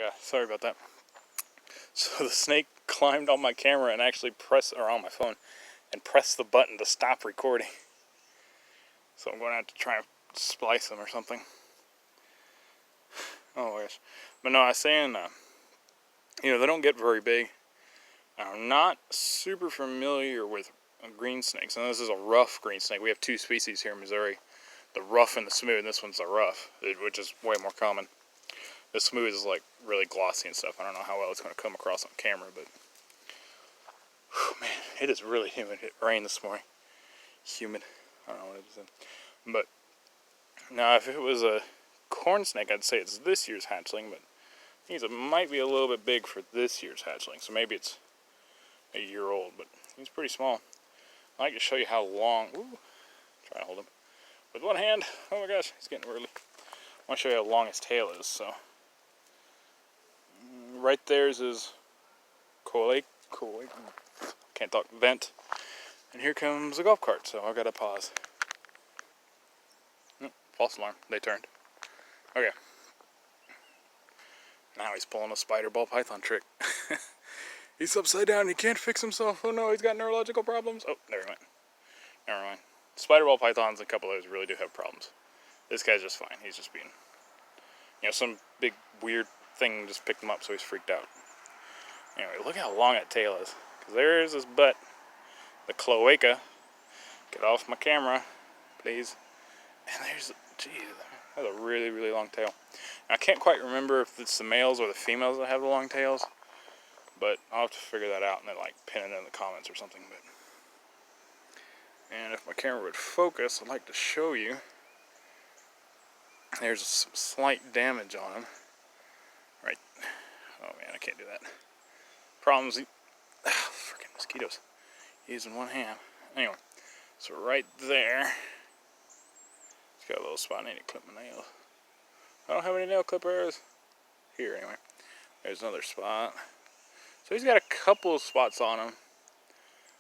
Yeah, sorry about that. So the snake climbed on my camera and actually on my phone, and pressed the button to stop recording. So I'm going to have to try and splice him or something. Oh my gosh. But no, I was saying, they don't get very big. I'm not super familiar with green snakes, and this is a rough green snake. We have two species here in Missouri, the rough and the smooth, and this one's the rough, which is way more common. The smooth is like really glossy and stuff. I don't know how well it's going to come across on camera, but whew, man, it is really humid. It rained this morning. Humid. I don't know what it is. But now, if it was a corn snake, I'd say it's this year's hatchling, but I think it might be a little bit big for this year's hatchling, so maybe it's a year old, but he's pretty small. I'd like to show you how long. Ooh, try to hold him with one hand. Oh my gosh, he's getting early. I want to show you how long his tail is. So right there's his can't talk, vent, and here comes a golf cart. So I've got to pause. False alarm. They turned. Okay. Now he's pulling a spider ball python trick. He's upside down. He can't fix himself. Oh no, he's got neurological problems. Oh, there he went. Never mind. Spider ball pythons and a couple of those really do have problems. This guy's just fine. He's just being, some big weird thing just picked him up, so he's freaked out. Anyway, look how long that tail is. Because there's his butt. The cloaca. Get off my camera, please. And there's, geez, that's a really, really long tail. Now, I can't quite remember if it's the males or the females that have the long tails, but I'll have to figure that out and then pin it in the comments or something. And if my camera would focus, I'd like to show you. There's some slight damage on him. Right. Oh man, I can't do that. Problems. Freaking mosquitoes. Using one hand. Anyway, so right there. It's got a little spot. I need to clip my nails. I don't have any nail clippers. Here, anyway. There's another spot. So he's got a couple of spots on him.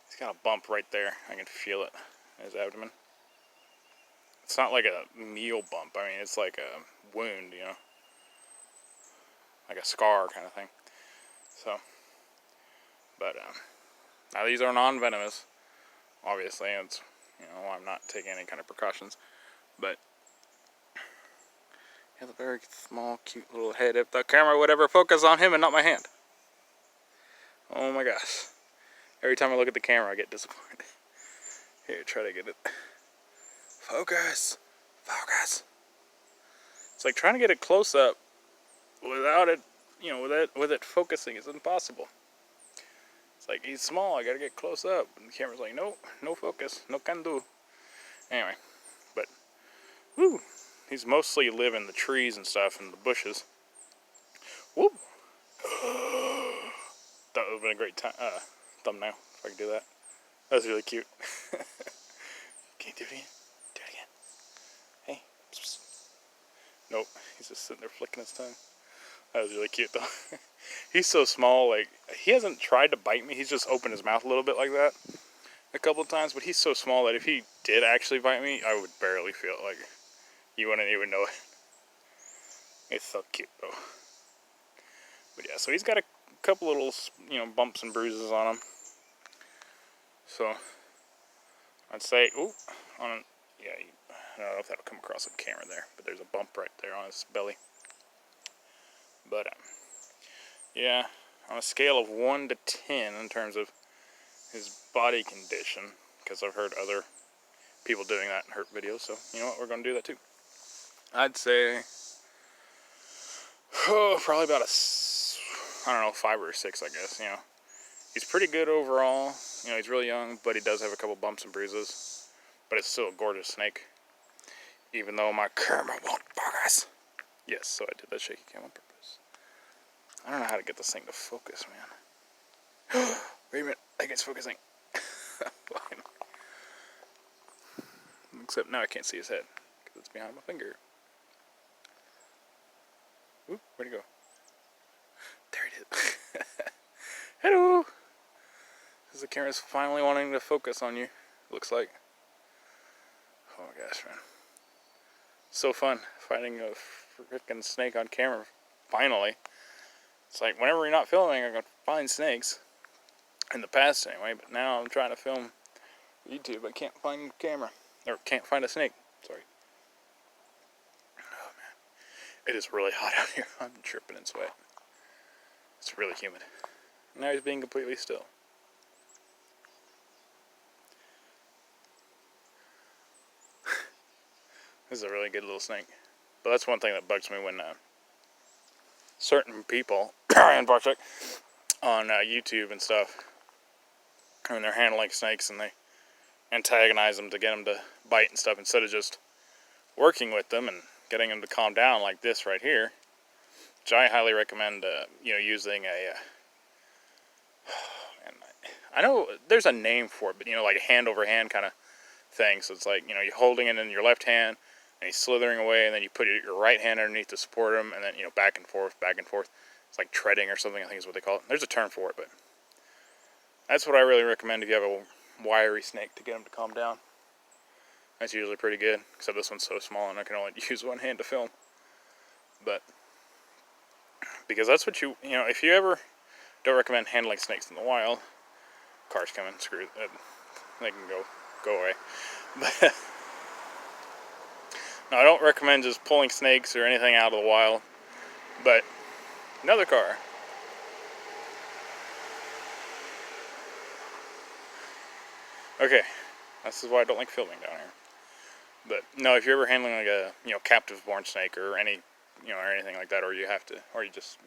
He's got a bump right there. I can feel it in his abdomen. It's not like a meal bump. I mean, it's like a wound, like a scar kind of thing. So, but now these are non-venomous, obviously. It's, I'm not taking any kind of precautions, but he has a very small, cute little head. If the camera would ever focus on him and not my hand. Oh my gosh. Every time I look at the camera, I get disappointed. Here, try to get it. Focus. Focus. It's like trying to get it close up without it, with it focusing is impossible. It's like, he's small, I gotta get close up. And the camera's like, no, no focus, no can do. Anyway, but, woo. He's mostly live in the trees and stuff and the bushes. Whoop. That would have been a great thumbnail if I could do that. That was really cute. Can you do it again? Do it again. Hey. Nope. He's just sitting there flicking his tongue. That was really cute though. He's so small, he hasn't tried to bite me. He's just opened his mouth a little bit like that a couple of times, but he's so small that if he did actually bite me, I would barely feel it. You wouldn't even know it. It's so cute though. But yeah, so he's got a couple little, bumps and bruises on him. So I'd say, I don't know if that'll come across the camera there, but there's a bump right there on his belly. But yeah, on a scale of 1 to 10 in terms of his body condition, because I've heard other people doing that in hurt videos, so you know what, we're going to do that too. I'd say, probably about 5 or 6, I guess. He's pretty good overall. He's really young, but he does have a couple bumps and bruises. But it's still a gorgeous snake, even though my camera won't focus. Yes, so I did that shaky cam on purpose. I don't know how to get this thing to focus, man. Wait a minute, I think it's focusing. Fine. Except now I can't see his head, because it's behind my finger. Oop, where'd he go? There it is. Hello! The camera's finally wanting to focus on you, looks like. Oh my gosh, man. So fun, finding a freaking snake on camera, finally. It's like whenever you're not filming, I'm gonna find snakes. In the past, anyway. But now I'm trying to film YouTube. I can't find a camera, or can't find a snake. Sorry. Oh man, it is really hot out here. I'm dripping in sweat. It's really humid. Now he's being completely still. This is a really good little snake. But that's one thing that bugs me when certain people and Bartek on YouTube and stuff, when they're handling snakes and they antagonize them to get them to bite and stuff, instead of just working with them and getting them to calm down like this right here, which I highly recommend, using a, I know there's a name for it, but like a hand over hand kind of thing. So it's like, you're holding it in your left hand and he's slithering away, and then you put your right hand underneath to support him, and then, back and forth, back and forth. It's like treading or something, I think is what they call it. There's a term for it, but that's what I really recommend if you have a wiry snake, to get him to calm down. That's usually pretty good, except this one's so small and I can only use one hand to film. But, because that's what if you ever don't recommend handling snakes in the wild, cars coming, screw it, they can go away. But, no, I don't recommend just pulling snakes or anything out of the wild. But, another car. Okay, this is why I don't like filming down here. But no, if you're ever handling like a captive born snake or any or anything like that, or you just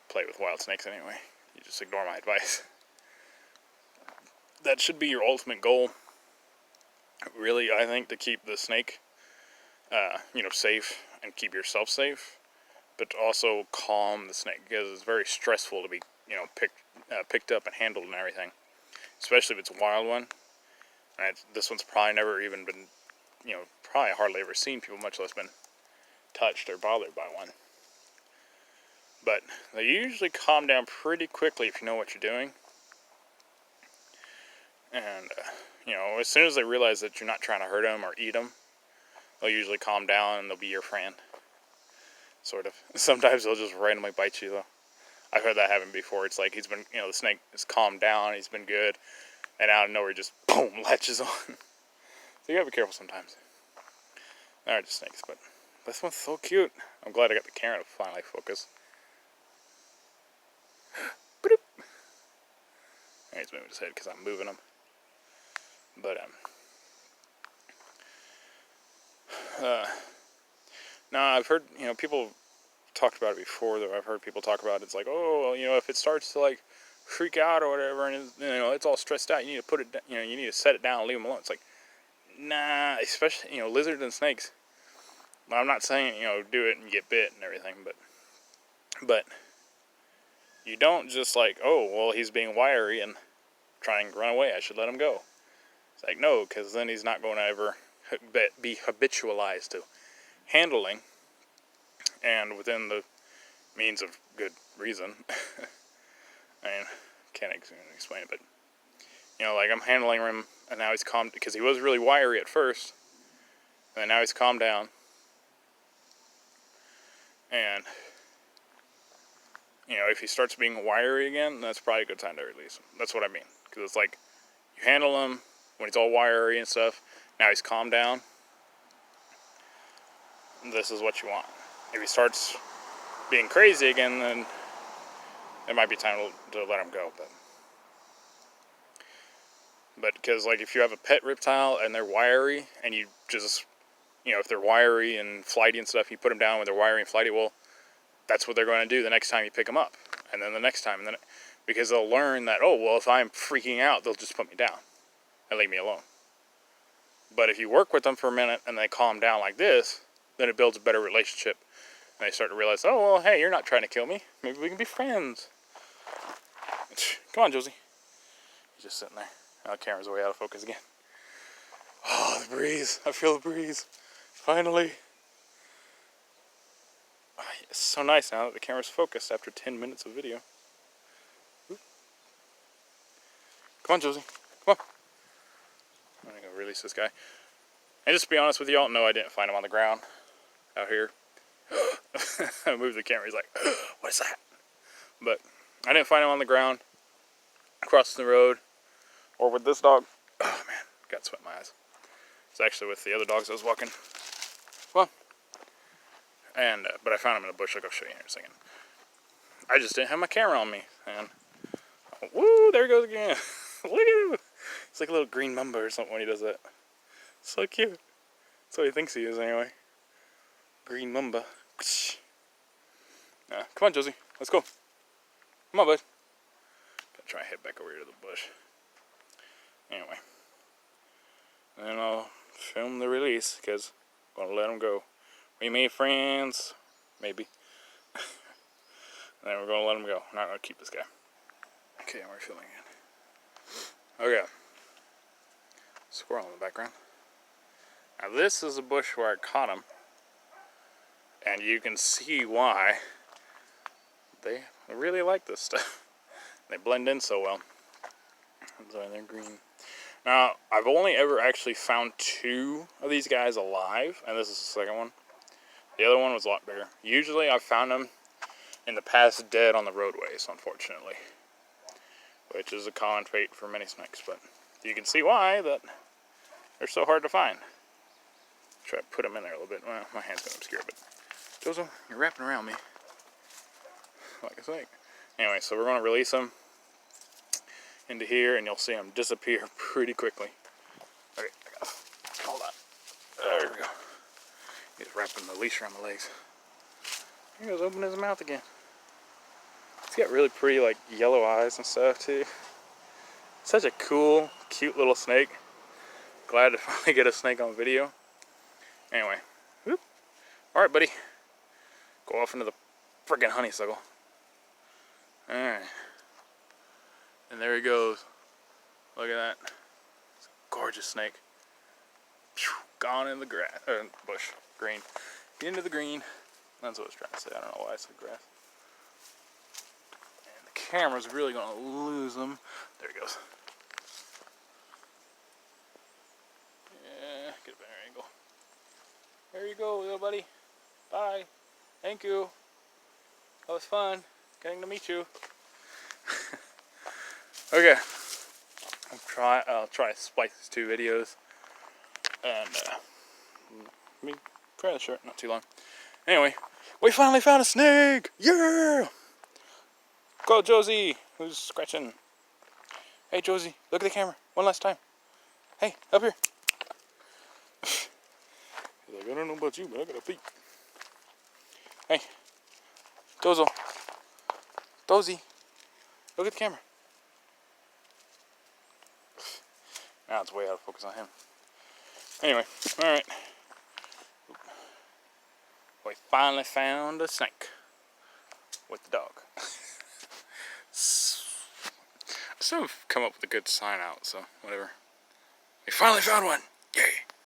play with wild snakes anyway, you just ignore my advice. That should be your ultimate goal. Really, I think, to keep the snake, safe and keep yourself safe, but to also calm the snake, because it's very stressful to be picked up and handled and everything. Especially if it's a wild one. And this one's probably never even been, probably hardly ever seen people, much less been touched or bothered by one. But they usually calm down pretty quickly if you know what you're doing. And, as soon as they realize that you're not trying to hurt them or eat them, they'll usually calm down and they'll be your friend. Sort of. Sometimes they'll just randomly bite you, though. I've heard that happen before. It's like he's been, the snake has calmed down, he's been good, and out of nowhere he just, boom, latches on. So you gotta be careful sometimes. They're just snakes, but this one's so cute. I'm glad I got the camera to finally focus. He's moving his head because I'm moving him. But, now I've heard, people talked about it before, though. I've heard people talk about it. It's like, oh, if it starts to like freak out or whatever, and it's all stressed out, you need to put it, you need to set it down and leave them alone. It's like, nah, especially lizards and snakes. Well, I'm not saying do it and get bit and everything, but you don't just like, oh, well, he's being wiry and trying to run away, I should let him go. It's like, no, because then he's not going to ever be habitualized to handling. And within the means of good reason. I mean, can't explain it, but, like I'm handling him, and now he's calmed, because he was really wiry at first, and now he's calmed down. And, if he starts being wiry again, that's probably a good time to release him. That's what I mean. Because it's like, you handle him when he's all wiry and stuff, now he's calmed down, this is what you want. If he starts being crazy again, then it might be time to let him go. But because, like, if you have a pet reptile and they're wiry, and you just, if they're wiry and flighty and stuff, you put them down when they're wiry and flighty, well, that's what they're going to do the next time you pick them up. And then the next time, and then because they'll learn that, oh, well, if I'm freaking out, they'll just put me down and leave me alone. But if you work with them for a minute and they calm down like this, then it builds a better relationship. And they start to realize, oh, well, hey, you're not trying to kill me. Maybe we can be friends. Come on, Josie. He's just sitting there. Now the camera's way out of focus again. Oh, the breeze. I feel the breeze. Finally. It's so nice now that the camera's focused after 10 minutes of video. Come on, Josie. Come on. I'm going to go release this guy. And just to be honest with y'all, no, I didn't find him on the ground out here. I moved the camera. He's like, what is that? But I didn't find him on the ground, crossing the road, or with this dog. Oh man, got sweat in my eyes. It's actually with the other dogs I was walking. Well, and but I found him in a bush. Like I'll show you in a second. I just didn't have my camera on me, and woo, there he goes again. Look at him. It's like a little green mamba or something when he does that. So cute. That's what he thinks he is anyway. Green mamba. Come on, Josie. Let's go. Come on, bud. Gotta try and head back over here to the bush. Anyway. Then I'll film the release, because I'm gonna let him go. We made friends. Maybe. And then we're gonna let him go. I'm not gonna keep this guy. Okay, we're filming again. Okay. Squirrel in the background. Now this is a bush where I caught him. And you can see why they really like this stuff. They blend in so well. So they're green. Now, I've only ever actually found 2 of these guys alive, and this is the second one. The other one was a lot bigger. Usually I've found them in the past dead on the roadways, unfortunately. Which is a common fate for many snakes, but you can see why that they're so hard to find. Try to put them in there a little bit. Well, my hand's gonna obscure it, but Jozo, you're wrapping around me like a snake. Anyway, so we're gonna release them into here, and you'll see them disappear pretty quickly. Okay, I got hold on. There we go. He's wrapping the leash around my legs. He goes, open his mouth again. He's got really pretty, like, yellow eyes and stuff too. Such a cool, cute little snake. Glad to finally get a snake on video. Anyway, whoop. All right, buddy. Go off into the friggin' honeysuckle. All right. And there he goes. Look at that. It's a gorgeous snake. Gone in the grass, bush, green. Into the green. That's what I was trying to say. I don't know why I said grass. And the camera's really gonna lose him. There he goes. Yeah, get a better angle. There you go, little buddy. Bye. Thank you. That was fun getting to meet you. Okay. I'll try to splice these 2 videos. And let me try the short, not too long. Anyway, we finally found a snake! Yeah! Go, Josie, who's scratching. Hey, Josie, look at the camera one last time. Hey, up here. He's like, I don't know about you, but I got a peek. Hey, Dozo. Dozy, look at the camera. Now it's way out of focus on him. Anyway, alright. We finally found a snake with the dog. I still haven't come up with a good sign out, so whatever. We finally found one! Yay!